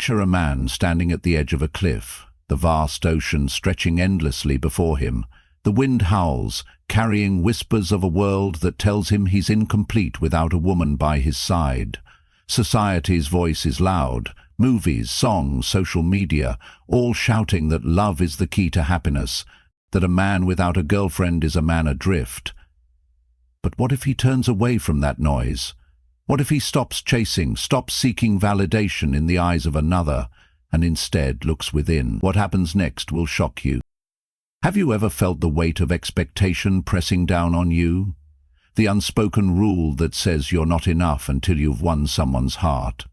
Picture a man standing at the edge of a cliff, the vast ocean stretching endlessly before him. The wind howls, carrying whispers of a world that tells him he's incomplete without a woman by his side. Society's voice is loud, movies, songs, social media, all shouting that love is the key to happiness, that a man without a girlfriend is a man adrift. But what if he turns away from that noise? What if he stops chasing, stops seeking validation in the eyes of another, and instead looks within? What happens next will shock you. Have you ever felt the weight of expectation pressing down on you? The unspoken rule that says you're not enough until you've won someone's heart.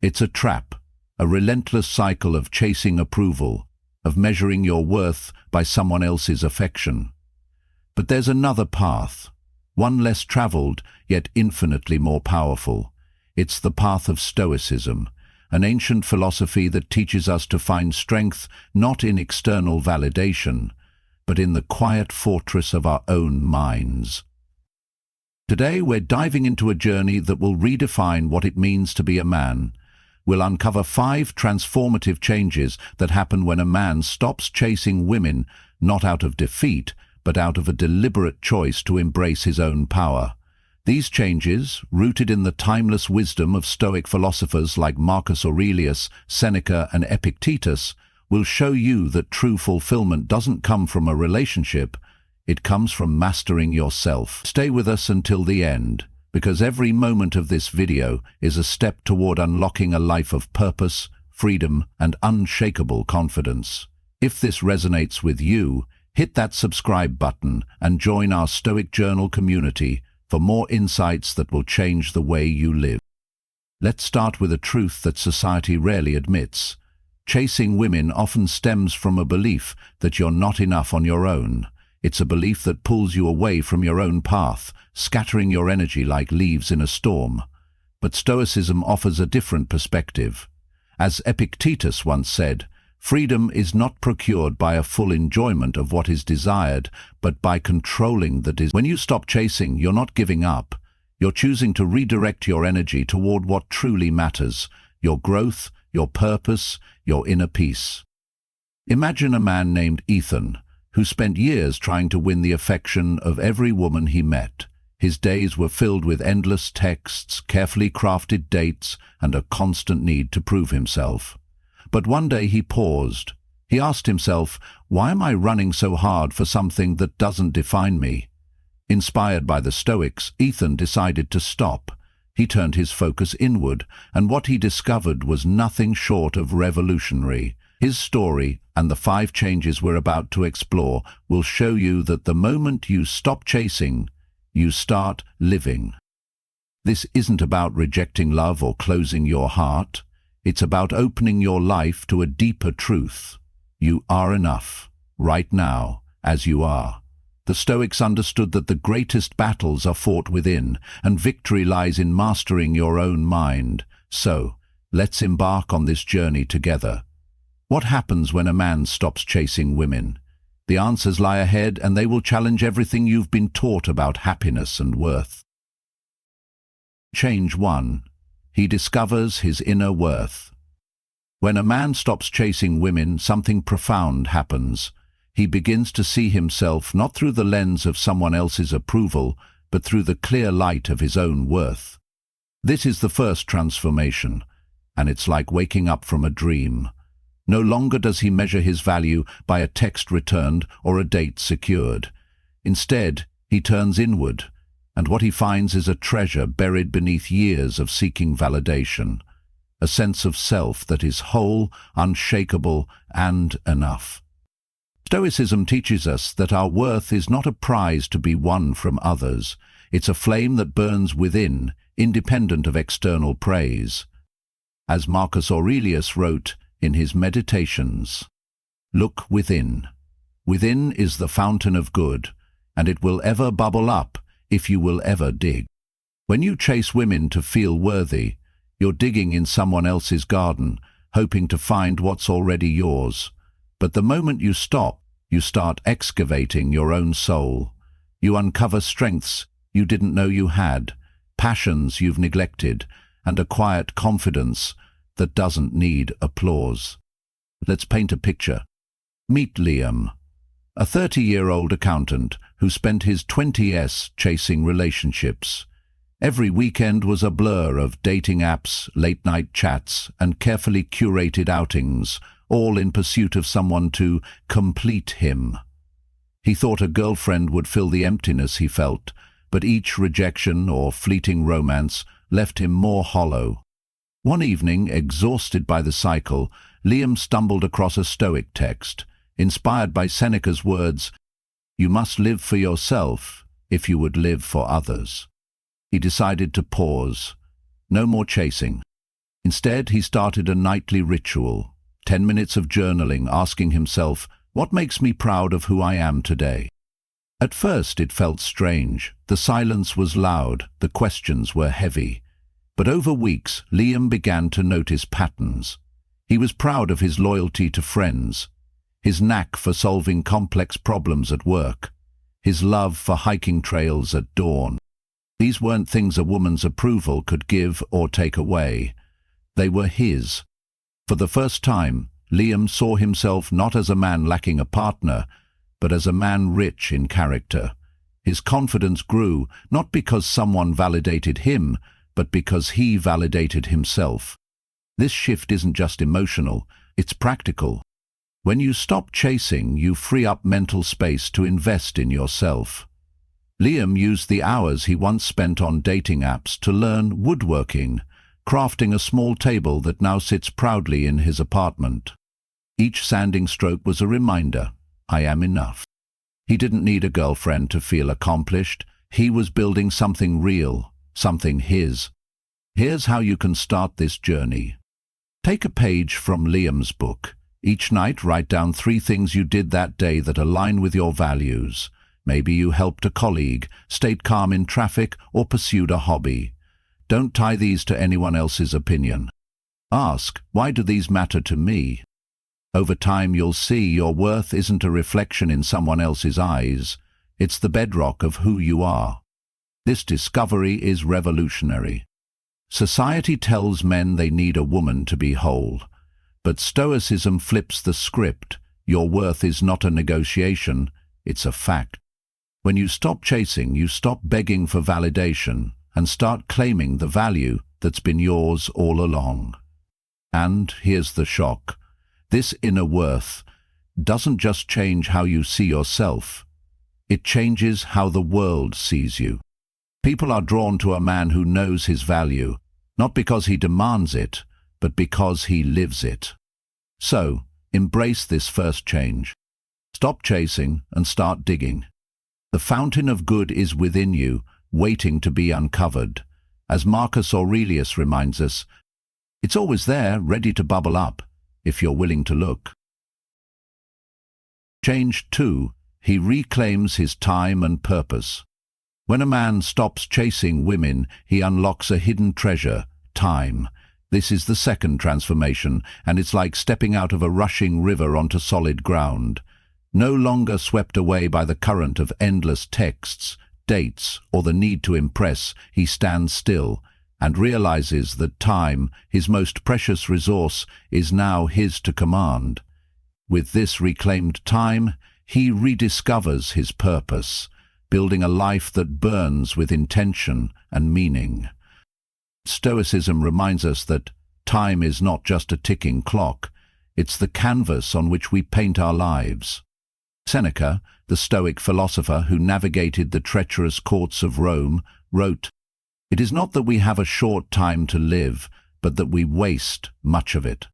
It's a trap, a relentless cycle of chasing approval, of measuring your worth by someone else's affection. But there's another path, one less traveled, yet infinitely more powerful. It's the path of Stoicism, an ancient philosophy that teaches us to find strength not in external validation, but in the quiet fortress of our own minds. Today we're diving into a journey that will redefine what it means to be a man. We'll uncover 5 transformative changes that happen when a man stops chasing women, not out of defeat, but out of a deliberate choice to embrace his own power. These changes, rooted in the timeless wisdom of Stoic philosophers like Marcus Aurelius, Seneca, and Epictetus, will show you that true fulfillment doesn't come from a relationship, it comes from mastering yourself. Stay with us until the end, because every moment of this video is a step toward unlocking a life of purpose, freedom, and unshakable confidence. If this resonates with you, hit that subscribe button and join our Stoic Journal community for more insights that will change the way you live. Let's start with a truth that society rarely admits. Chasing women often stems from a belief that you're not enough on your own. It's a belief that pulls you away from your own path, scattering your energy like leaves in a storm. But Stoicism offers a different perspective. As Epictetus once said, freedom is not procured by a full enjoyment of what is desired, but by controlling the desire. When you stop chasing, you're not giving up. You're choosing to redirect your energy toward what truly matters, your growth, your purpose, your inner peace. Imagine a man named Ethan, who spent years trying to win the affection of every woman he met. His days were filled with endless texts, carefully crafted dates, and a constant need to prove himself. But one day he paused. He asked himself, why am I running so hard for something that doesn't define me? Inspired by the Stoics, Ethan decided to stop. He turned his focus inward, and what he discovered was nothing short of revolutionary. His story, and the 5 changes we're about to explore, will show you that the moment you stop chasing, you start living. This isn't about rejecting love or closing your heart. It's about opening your life to a deeper truth. You are enough, right now, as you are. The Stoics understood that the greatest battles are fought within, and victory lies in mastering your own mind. So, let's embark on this journey together. What happens when a man stops chasing women? The answers lie ahead, and they will challenge everything you've been taught about happiness and worth. Change 1. He discovers his inner worth. When a man stops chasing women, something profound happens. He begins to see himself not through the lens of someone else's approval, but through the clear light of his own worth. This is the first transformation, and it's like waking up from a dream. No longer does he measure his value by a text returned or a date secured. Instead, he turns inward, and what he finds is a treasure buried beneath years of seeking validation. A sense of self that is whole, unshakable, and enough. Stoicism teaches us that our worth is not a prize to be won from others. It's a flame that burns within, independent of external praise. As Marcus Aurelius wrote in his Meditations, "Look within. Within is the fountain of good, and it will ever bubble up if you will ever dig." When you chase women to feel worthy, you're digging in someone else's garden, hoping to find what's already yours. But the moment you stop, you start excavating your own soul. You uncover strengths you didn't know you had, passions you've neglected, and a quiet confidence that doesn't need applause. Let's paint a picture. Meet Liam, a 30-year-old accountant who spent his 20s chasing relationships. Every weekend was a blur of dating apps, late-night chats, and carefully curated outings, all in pursuit of someone to complete him. He thought a girlfriend would fill the emptiness he felt, but each rejection or fleeting romance left him more hollow. One evening, exhausted by the cycle, Liam stumbled across a Stoic text, inspired by Seneca's words, "You must live for yourself if you would live for others." He decided to pause. No more chasing. Instead, he started a nightly ritual, 10 minutes of journaling, asking himself, what makes me proud of who I am today? At first it felt strange. The silence was loud, the questions were heavy. But over weeks, Liam began to notice patterns. He was proud of his loyalty to friends, his knack for solving complex problems at work, his love for hiking trails at dawn. These weren't things a woman's approval could give or take away. They were his. For the first time, Liam saw himself not as a man lacking a partner, but as a man rich in character. His confidence grew, not because someone validated him, but because he validated himself. This shift isn't just emotional, it's practical. When you stop chasing, you free up mental space to invest in yourself. Liam used the hours he once spent on dating apps to learn woodworking, crafting a small table that now sits proudly in his apartment. Each sanding stroke was a reminder, I am enough. He didn't need a girlfriend to feel accomplished. He was building something real, something his. Here's how you can start this journey. Take a page from Liam's book. Each night, write down 3 things you did that day that align with your values. Maybe you helped a colleague, stayed calm in traffic, or pursued a hobby. Don't tie these to anyone else's opinion. Ask, why do these matter to me? Over time, you'll see your worth isn't a reflection in someone else's eyes. It's the bedrock of who you are. This discovery is revolutionary. Society tells men they need a woman to be whole. But Stoicism flips the script. Your worth is not a negotiation, it's a fact. When you stop chasing, you stop begging for validation and start claiming the value that's been yours all along. And here's the shock. This inner worth doesn't just change how you see yourself. It changes how the world sees you. People are drawn to a man who knows his value, not because he demands it, but because he lives it. So, embrace this first change. Stop chasing and start digging. The fountain of good is within you, waiting to be uncovered. As Marcus Aurelius reminds us, it's always there, ready to bubble up, if you're willing to look. Change 2. He reclaims his time and purpose. When a man stops chasing women, he unlocks a hidden treasure, time. This is the second transformation, and it's like stepping out of a rushing river onto solid ground. No longer swept away by the current of endless texts, dates, or the need to impress, he stands still and realizes that time, his most precious resource, is now his to command. With this reclaimed time, he rediscovers his purpose, building a life that burns with intention and meaning. Stoicism reminds us that time is not just a ticking clock, it's the canvas on which we paint our lives. Seneca, the Stoic philosopher who navigated the treacherous courts of Rome, wrote, "It is not that we have a short time to live, but that we waste much of it."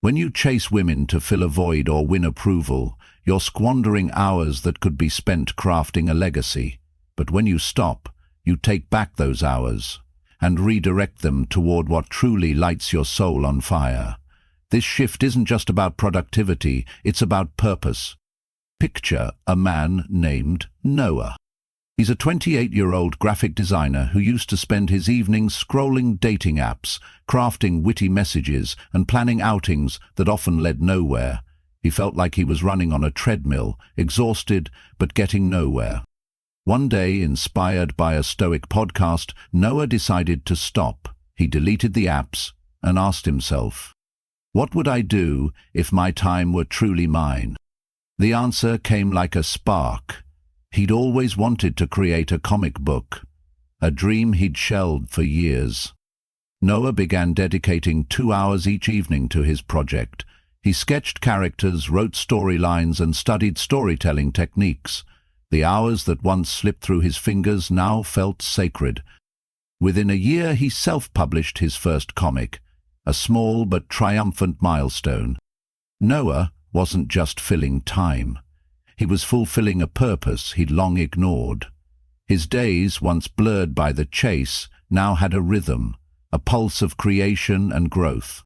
When you chase women to fill a void or win approval, you're squandering hours that could be spent crafting a legacy. But when you stop, you take back those hours and redirect them toward what truly lights your soul on fire. This shift isn't just about productivity, it's about purpose. Picture a man named Noah. He's a 28-year-old graphic designer who used to spend his evenings scrolling dating apps, crafting witty messages, and planning outings that often led nowhere. He felt like he was running on a treadmill, exhausted but getting nowhere. One day, inspired by a Stoic podcast, Noah decided to stop. He deleted the apps and asked himself, "What would I do if my time were truly mine?" The answer came like a spark. He'd always wanted to create a comic book, a dream he'd shelved for years. Noah began dedicating 2 hours each evening to his project. He sketched characters, wrote storylines, and studied storytelling techniques. The hours that once slipped through his fingers now felt sacred. Within a year, he self-published his first comic, a small but triumphant milestone. Noah wasn't just filling time. He was fulfilling a purpose he'd long ignored. His days, once blurred by the chase, now had a rhythm, a pulse of creation and growth.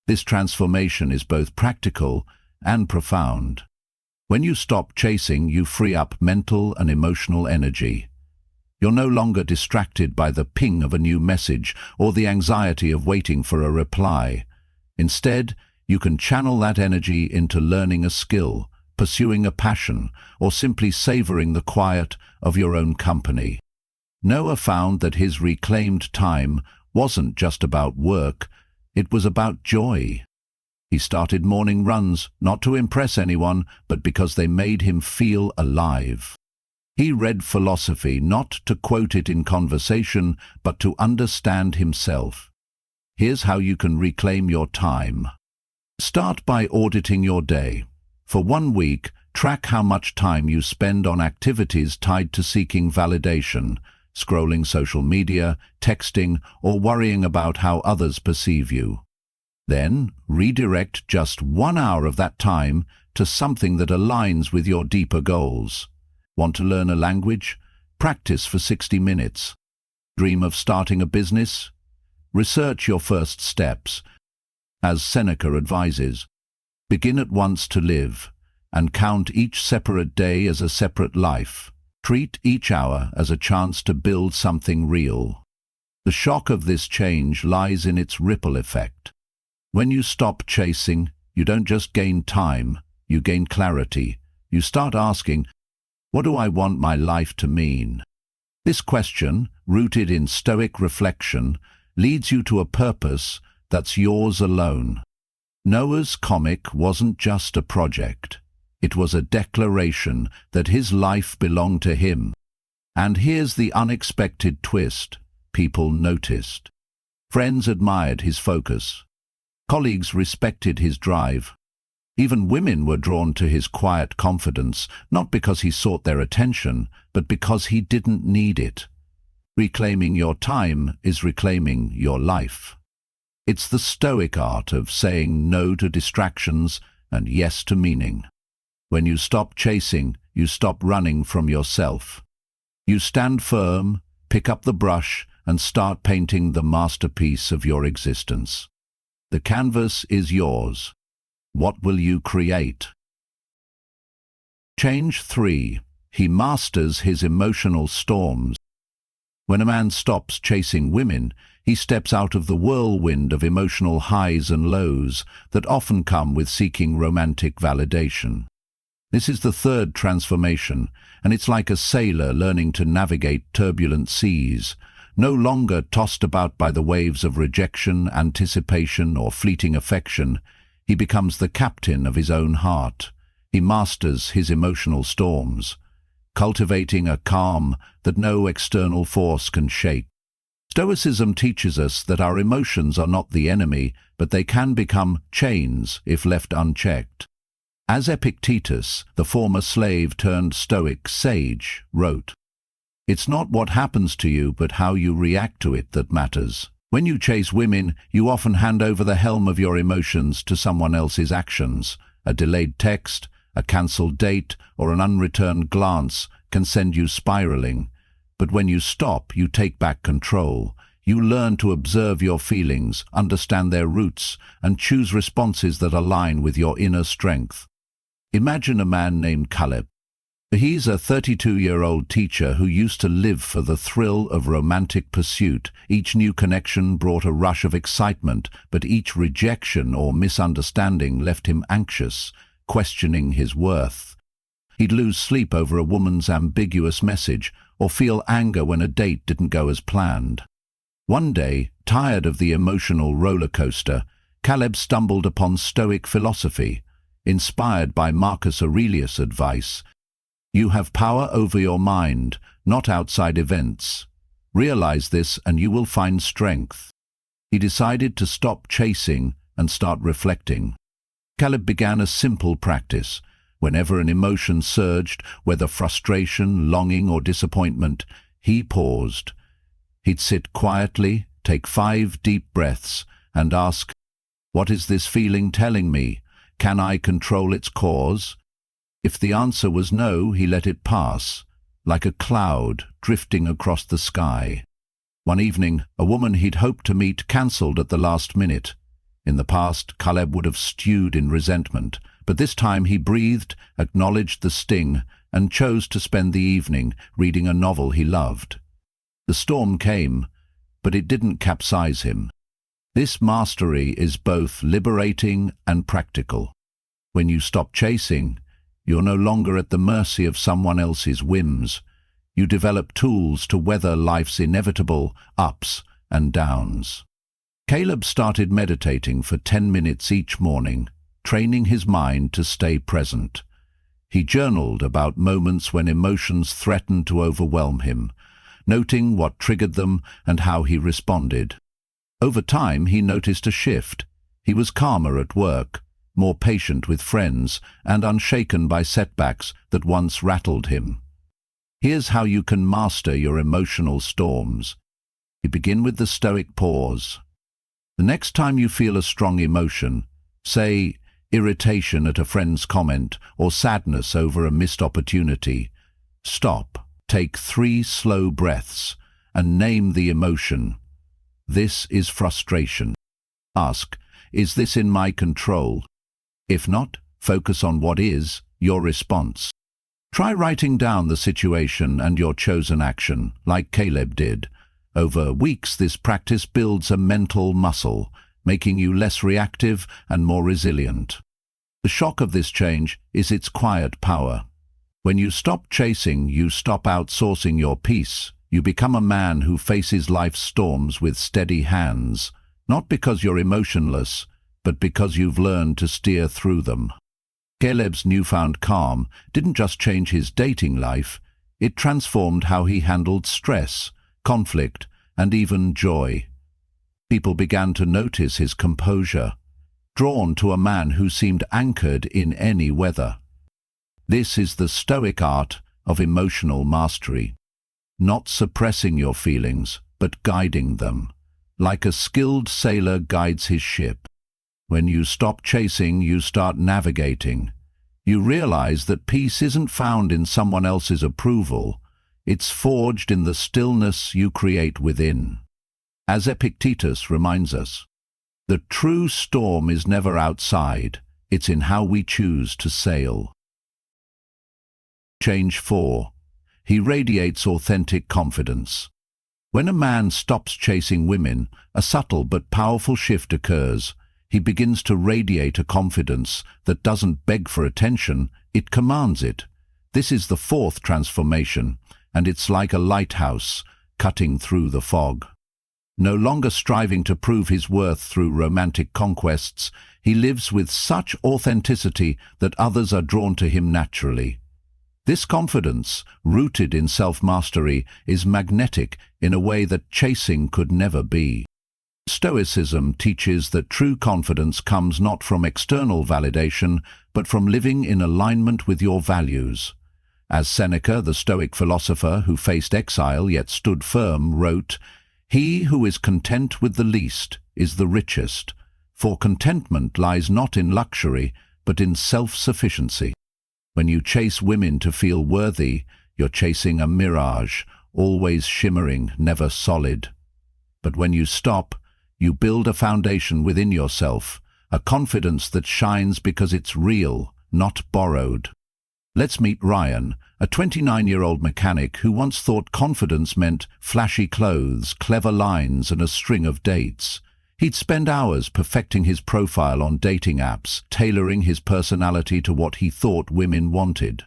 This transformation is both practical and profound. When you stop chasing, you free up mental and emotional energy. You're no longer distracted by the ping of a new message or the anxiety of waiting for a reply. Instead, you can channel that energy into learning a skill, pursuing a passion, or simply savoring the quiet of your own company. Noah found that his reclaimed time wasn't just about work, it was about joy. He started morning runs, not to impress anyone, but because they made him feel alive. He read philosophy not to quote it in conversation, but to understand himself. Here's how you can reclaim your time. Start by auditing your day. For 1 week, track how much time you spend on activities tied to seeking validation, scrolling social media, texting, or worrying about how others perceive you. Then, redirect just 1 hour of that time to something that aligns with your deeper goals. Want to learn a language? Practice for 60 minutes. Dream of starting a business? Research your first steps. As Seneca advises, begin at once to live, and count each separate day as a separate life. Treat each hour as a chance to build something real. The shock of this change lies in its ripple effect. When you stop chasing, you don't just gain time, you gain clarity. You start asking, what do I want my life to mean? This question, rooted in Stoic reflection, leads you to a purpose that's yours alone. Noah's comic wasn't just a project. It was a declaration that his life belonged to him. And here's the unexpected twist. People noticed. Friends admired his focus. Colleagues respected his drive. Even women were drawn to his quiet confidence, not because he sought their attention, but because he didn't need it. Reclaiming your time is reclaiming your life. It's the Stoic art of saying no to distractions and yes to meaning. When you stop chasing, you stop running from yourself. You stand firm, pick up the brush, and start painting the masterpiece of your existence. The canvas is yours. What will you create? Change 3. He masters his emotional storms. When a man stops chasing women, he steps out of the whirlwind of emotional highs and lows that often come with seeking romantic validation. This is the third transformation, and it's like a sailor learning to navigate turbulent seas, no longer tossed about by the waves of rejection, anticipation, or fleeting affection. He becomes the captain of his own heart. He masters his emotional storms, cultivating a calm that no external force can shake. Stoicism teaches us that our emotions are not the enemy, but they can become chains if left unchecked. As Epictetus, the former slave-turned-Stoic sage, wrote, "It's not what happens to you, but how you react to it that matters." When you chase women, you often hand over the helm of your emotions to someone else's actions. A delayed text, a cancelled date, or an unreturned glance can send you spiraling. But when you stop, you take back control. You learn to observe your feelings, understand their roots, and choose responses that align with your inner strength. Imagine a man named Caleb. He's a 32-year-old teacher who used to live for the thrill of romantic pursuit. Each new connection brought a rush of excitement, but each rejection or misunderstanding left him anxious, questioning his worth. He'd lose sleep over a woman's ambiguous message, or feel anger when a date didn't go as planned. One day, tired of the emotional roller coaster, Caleb stumbled upon Stoic philosophy, inspired by Marcus Aurelius' advice. You have power over your mind, not outside events. Realize this and you will find strength. He decided to stop chasing and start reflecting. Caleb began a simple practice. Whenever an emotion surged, whether frustration, longing, or disappointment, he paused. He'd sit quietly, take 5 deep breaths, and ask, "What is this feeling telling me? Can I control its cause?" If the answer was no, he let it pass, like a cloud drifting across the sky. One evening, a woman he'd hoped to meet cancelled at the last minute. In the past, Caleb would have stewed in resentment, but this time he breathed, acknowledged the sting, and chose to spend the evening reading a novel he loved. The storm came, but it didn't capsize him. This mastery is both liberating and practical. When you stop chasing, you're no longer at the mercy of someone else's whims. You develop tools to weather life's inevitable ups and downs. Caleb started meditating for 10 minutes each morning, training his mind to stay present. He journaled about moments when emotions threatened to overwhelm him, noting what triggered them and how he responded. Over time, he noticed a shift. He was calmer at work, more patient with friends, and unshaken by setbacks that once rattled him. Here's how you can master your emotional storms. You begin with the Stoic pause. The next time you feel a strong emotion, say irritation at a friend's comment or sadness over a missed opportunity, stop, take 3 slow breaths, and name the emotion. This is frustration. Ask, is this in my control? If not, focus on what is your response. Try writing down the situation and your chosen action, like Caleb did. Over weeks, this practice builds a mental muscle, making you less reactive and more resilient. The shock of this change is its quiet power. When you stop chasing, you stop outsourcing your peace. You become a man who faces life's storms with steady hands, not because you're emotionless, but because you've learned to steer through them. Caleb's newfound calm didn't just change his dating life, it transformed how he handled stress, conflict, and even joy. People began to notice his composure, drawn to a man who seemed anchored in any weather. This is the Stoic art of emotional mastery. Not suppressing your feelings, but guiding them, like a skilled sailor guides his ship. When you stop chasing, you start navigating. You realize that peace isn't found in someone else's approval. It's forged in the stillness you create within. As Epictetus reminds us, the true storm is never outside, it's in how we choose to sail. Change 4. He radiates authentic confidence. When a man stops chasing women, a subtle but powerful shift occurs. He begins to radiate a confidence that doesn't beg for attention, it commands it. This is the 4th transformation, and it's like a lighthouse cutting through the fog. No longer striving to prove his worth through romantic conquests, he lives with such authenticity that others are drawn to him naturally. This confidence, rooted in self-mastery, is magnetic in a way that chasing could never be. Stoicism teaches that true confidence comes not from external validation, but from living in alignment with your values. As Seneca, the Stoic philosopher who faced exile yet stood firm, wrote, "He who is content with the least is the richest, for contentment lies not in luxury, but in self-sufficiency." When you chase women to feel worthy, you're chasing a mirage, always shimmering, never solid. But when you stop, you build a foundation within yourself, a confidence that shines because it's real, not borrowed. Let's meet Ryan, a 29-year-old mechanic who once thought confidence meant flashy clothes, clever lines, and a string of dates. He'd spend hours perfecting his profile on dating apps, tailoring his personality to what he thought women wanted.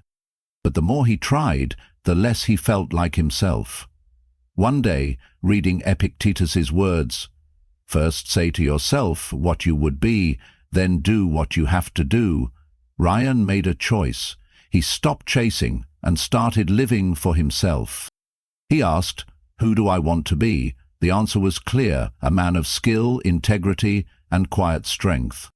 But the more he tried, the less he felt like himself. One day, reading Epictetus's words, "First say to yourself what you would be, then do what you have to do," Ryan made a choice. He stopped chasing and started living for himself. He asked, "Who do I want to be?" The answer was clear: a man of skill, integrity, and quiet strength.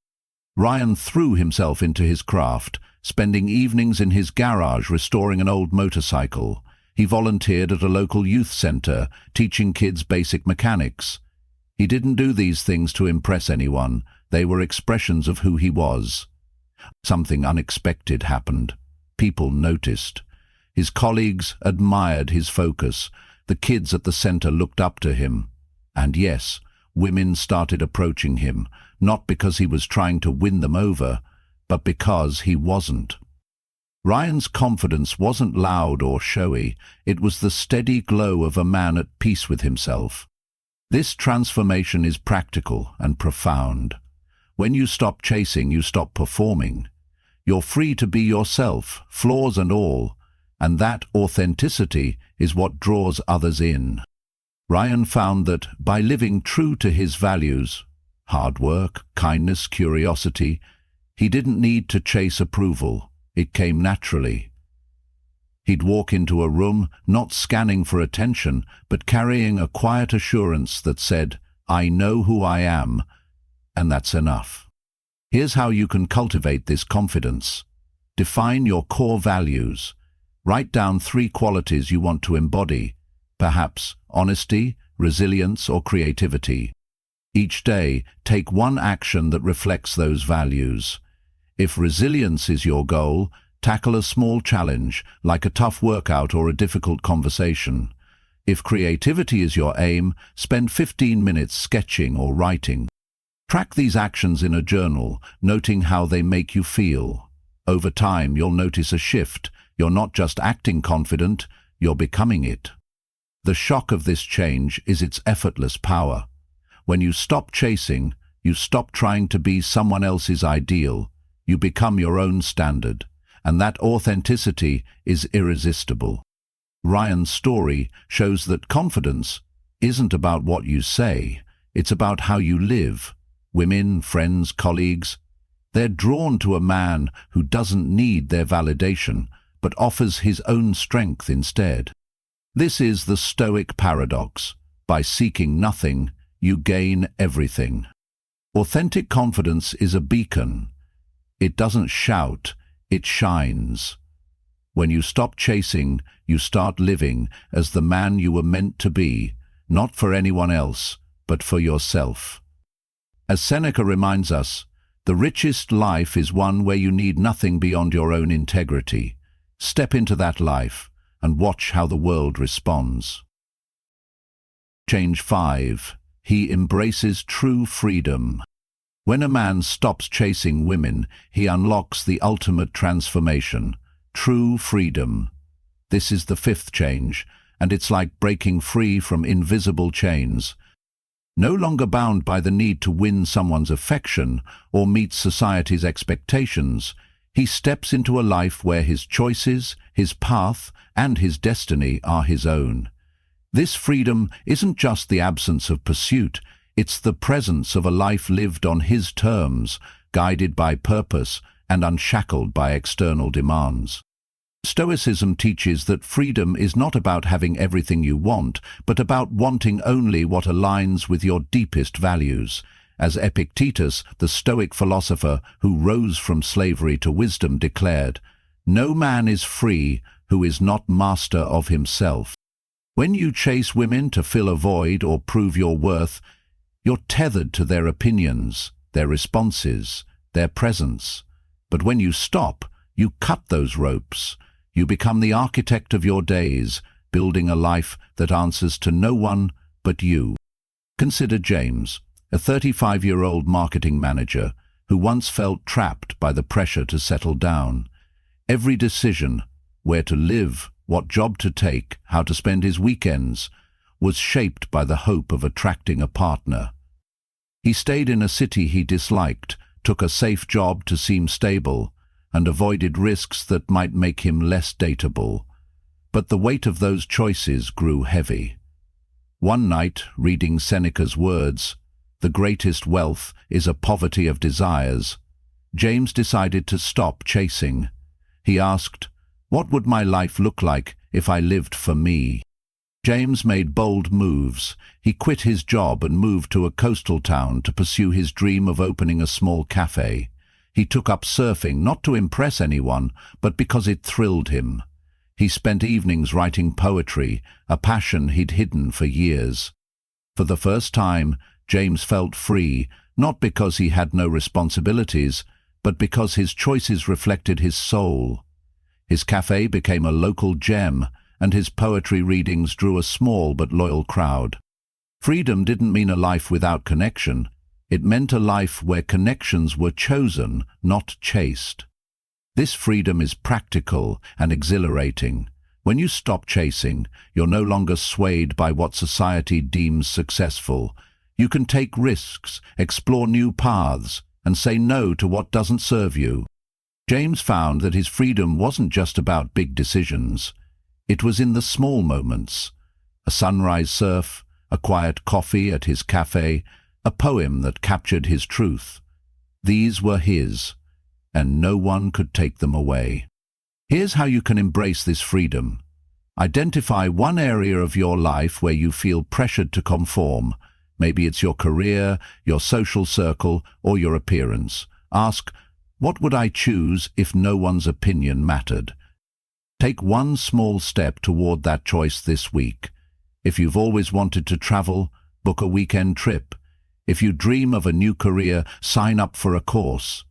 Ryan threw himself into his craft, spending evenings in his garage restoring an old motorcycle. He volunteered at a local youth center, teaching kids basic mechanics. He didn't do these things to impress anyone. They were expressions of who he was. Something unexpected happened. People noticed. His colleagues admired his focus. The kids at the center looked up to him. And yes, women started approaching him, not because he was trying to win them over, but because he wasn't. Ryan's confidence wasn't loud or showy. It was the steady glow of a man at peace with himself. This transformation is practical and profound. When you stop chasing, you stop performing. You're free to be yourself, flaws and all, and that authenticity is what draws others in. Ryan found that by living true to his values, hard work, kindness, curiosity, he didn't need to chase approval. It came naturally. He'd walk into a room, not scanning for attention, but carrying a quiet assurance that said, "I know who I am," and that's enough. Here's how you can cultivate this confidence. Define your core values. Write down 3 qualities you want to embody, perhaps honesty, resilience, or creativity. Each day, take one action that reflects those values. If resilience is your goal, tackle a small challenge, like a tough workout or a difficult conversation. If creativity is your aim, spend 15 minutes sketching or writing. Track these actions in a journal, noting how they make you feel. Over time, you'll notice a shift. You're not just acting confident, you're becoming it. The shock of this change is its effortless power. When you stop chasing, you stop trying to be someone else's ideal. You become your own standard, and that authenticity is irresistible. Ryan's story shows that confidence isn't about what you say, it's about how you live. Women, friends, colleagues, they're drawn to a man who doesn't need their validation, but offers his own strength instead. This is the Stoic paradox. By seeking nothing, you gain everything. Authentic confidence is a beacon. It doesn't shout, it shines. When you stop chasing, you start living as the man you were meant to be, not for anyone else, but for yourself. As Seneca reminds us, the richest life is one where you need nothing beyond your own integrity. Step into that life and watch how the world responds. Change 5. He embraces true freedom. When a man stops chasing women, he unlocks the ultimate transformation, true freedom. This is the 5th change, and it's like breaking free from invisible chains. No longer bound by the need to win someone's affection or meet society's expectations, he steps into a life where his choices, his path, and his destiny are his own. This freedom isn't just the absence of pursuit, it's the presence of a life lived on his terms, guided by purpose and unshackled by external demands. Stoicism teaches that freedom is not about having everything you want, but about wanting only what aligns with your deepest values. As Epictetus, the Stoic philosopher who rose from slavery to wisdom, declared, "No man is free who is not master of himself." When you chase women to fill a void or prove your worth, you're tethered to their opinions, their responses, their presence. But when you stop, you cut those ropes. You become the architect of your days, building a life that answers to no one but you. Consider James, a 35-year-old marketing manager who once felt trapped by the pressure to settle down. Every decision, where to live, what job to take, how to spend his weekends, was shaped by the hope of attracting a partner. He stayed in a city he disliked, took a safe job to seem stable, and avoided risks that might make him less dateable. But the weight of those choices grew heavy. One night, reading Seneca's words, "The greatest wealth is a poverty of desires," James decided to stop chasing. He asked, "What would my life look like if I lived for me?" James made bold moves. He quit his job and moved to a coastal town to pursue his dream of opening a small cafe. He took up surfing, not to impress anyone, but because it thrilled him. He spent evenings writing poetry, a passion he'd hidden for years. For the first time, James felt free, not because he had no responsibilities, but because his choices reflected his soul. His cafe became a local gem, and his poetry readings drew a small but loyal crowd. Freedom didn't mean a life without connection. It meant a life where connections were chosen, not chased. This freedom is practical and exhilarating. When you stop chasing, you're no longer swayed by what society deems successful. You can take risks, explore new paths, and say no to what doesn't serve you. James found that his freedom wasn't just about big decisions. It was in the small moments: a sunrise surf, a quiet coffee at his cafe, a poem that captured his truth. These were his, and no one could take them away. Here's how you can embrace this freedom. Identify one area of your life where you feel pressured to conform. Maybe it's your career, your social circle, or your appearance. Ask, what would I choose if no one's opinion mattered? Take one small step toward that choice this week. If you've always wanted to travel, book a weekend trip. If you dream of a new career, sign up for a course.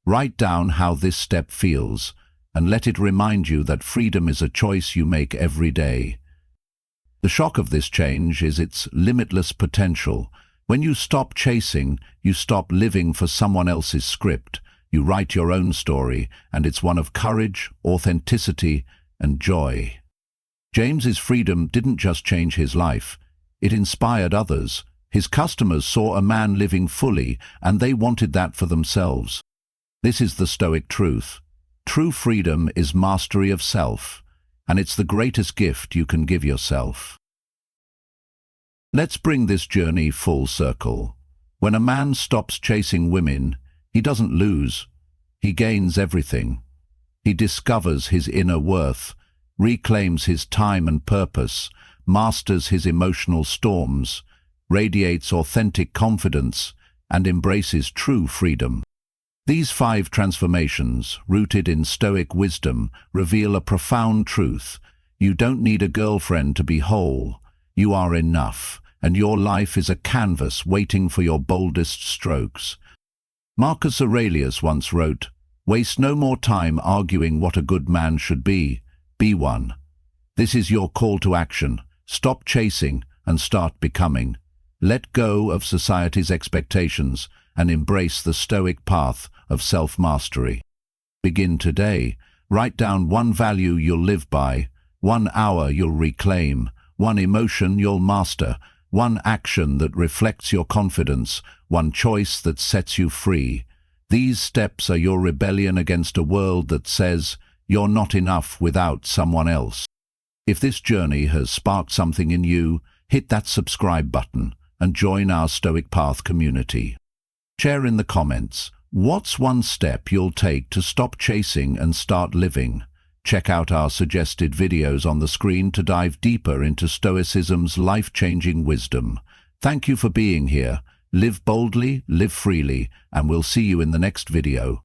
Write down how this step feels, and let it remind you that freedom is a choice you make every day. The shock of this change is its limitless potential. When you stop chasing, you stop living for someone else's script. You write your own story, and it's one of courage, authenticity, and joy. James's freedom didn't just change his life. It inspired others. His customers saw a man living fully, and they wanted that for themselves. This is the Stoic truth. True freedom is mastery of self, and it's the greatest gift you can give yourself. Let's bring this journey full circle. When a man stops chasing women, he doesn't lose. He gains everything. He discovers his inner worth, reclaims his time and purpose, masters his emotional storms, radiates authentic confidence, and embraces true freedom. These 5 transformations, rooted in Stoic wisdom, reveal a profound truth. You don't need a girlfriend to be whole. You are enough, and your life is a canvas waiting for your boldest strokes. Marcus Aurelius once wrote, "Waste no more time arguing what a good man should be one." This is your call to action. Stop chasing and start becoming. Let go of society's expectations and embrace the Stoic path of self-mastery. Begin today. Write down one value you'll live by, 1 hour you'll reclaim, 1 emotion you'll master, 1 action that reflects your confidence, 1 choice that sets you free. These steps are your rebellion against a world that says you're not enough without someone else. If this journey has sparked something in you, hit that subscribe button and join our Stoic Path community. Share in the comments, what's one step you'll take to stop chasing and start living? Check out our suggested videos on the screen to dive deeper into Stoicism's life-changing wisdom. Thank you for being here. Live boldly, live freely, and we'll see you in the next video.